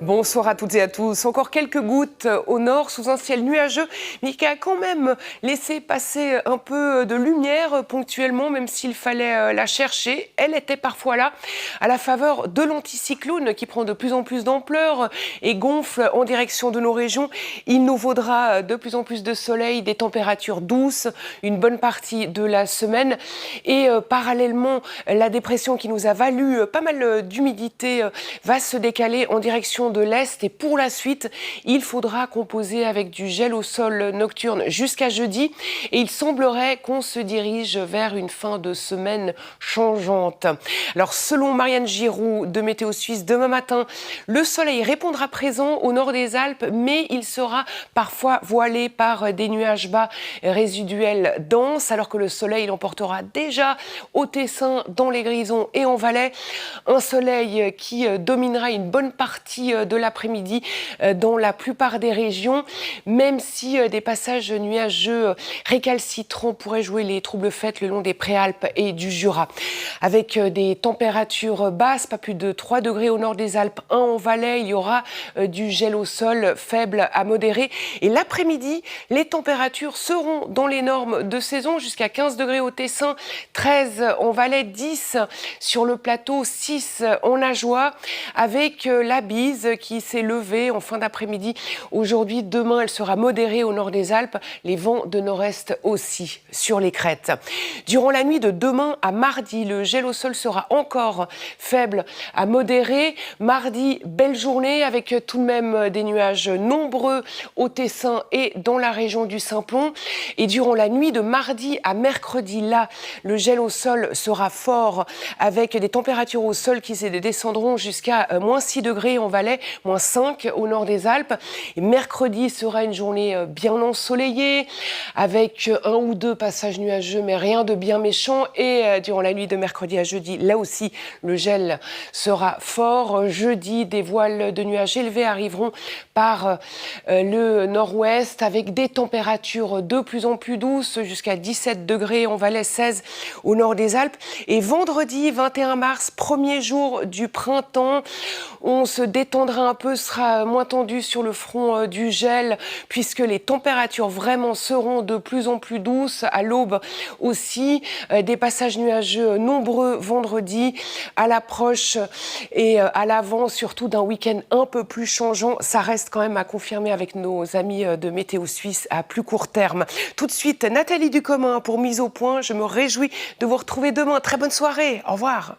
Bonsoir à toutes et à tous. Encore quelques gouttes au nord sous un ciel nuageux, mais qui a quand même laissé passer un peu de lumière ponctuellement, même s'il fallait la chercher. Elle était parfois là, à la faveur de l'anticyclone qui prend de plus en plus d'ampleur et gonfle en direction de nos régions. Il nous vaudra de plus en plus de soleil, des températures douces, une bonne partie de la semaine. Et parallèlement, la dépression qui nous a valu pas mal d'humidité va se décaler en direction de l'Est et pour la suite, il faudra composer avec du gel au sol nocturne jusqu'à jeudi et il semblerait qu'on se dirige vers une fin de semaine changeante. Alors selon Marianne Giroux de Météo Suisse, demain matin, le soleil répondra présent au nord des Alpes, mais il sera parfois voilé par des nuages bas résiduels denses, alors que le soleil l'emportera déjà au Tessin, dans les Grisons et en Valais. Un soleil qui dominera une bonne partie de l'après-midi dans la plupart des régions, même si des passages nuageux récalcitrants pourraient jouer les troubles fêtes le long des Préalpes et du Jura. Avec des températures basses, pas plus de 3 degrés au nord des Alpes, 1 en Valais, il y aura du gel au sol faible à modéré. Et l'après-midi, les températures seront dans les normes de saison, jusqu'à 15 degrés au Tessin, 13 en Valais, 10 sur le plateau, 6 en Ajoie, avec la bise qui s'est levée en fin d'après-midi. Aujourd'hui, demain, elle sera modérée au nord des Alpes, les vents de nord-est aussi sur les crêtes. Durant la nuit de demain à mardi, le gel au sol sera encore faible à modéré. Mardi, belle journée avec tout de même des nuages nombreux au Tessin et dans la région du Simplon. Et durant la nuit de mardi à mercredi, là, le gel au sol sera fort avec des températures au sol qui descendront jusqu'à moins 6 degrés en Valais, moins 5 au nord des Alpes. Et mercredi sera une journée bien ensoleillée avec un ou deux passages nuageux, mais rien de bien méchant. Et durant la nuit de mercredi à jeudi, là aussi, le gel sera fort. Jeudi, des voiles de nuages élevés arriveront par le nord-ouest avec des températures de plus en plus douces, jusqu'à 17 degrés en Valais, 16 au nord des Alpes. Et vendredi 21 mars, premier jour du printemps, on se détendra un peu, sera moins tendu sur le front du gel, puisque les températures vraiment seront de plus en plus douces. À l'aube aussi, des passages nuageux nombreux vendredi, à l'approche et à l'avant surtout d'un week-end un peu plus changeant. Ça reste quand même à confirmer avec nos amis de Météo Suisse à plus court terme. Tout de suite, Nathalie Ducommun pour Mise au point. Je me réjouis de vous retrouver demain. Très bonne soirée. Au revoir.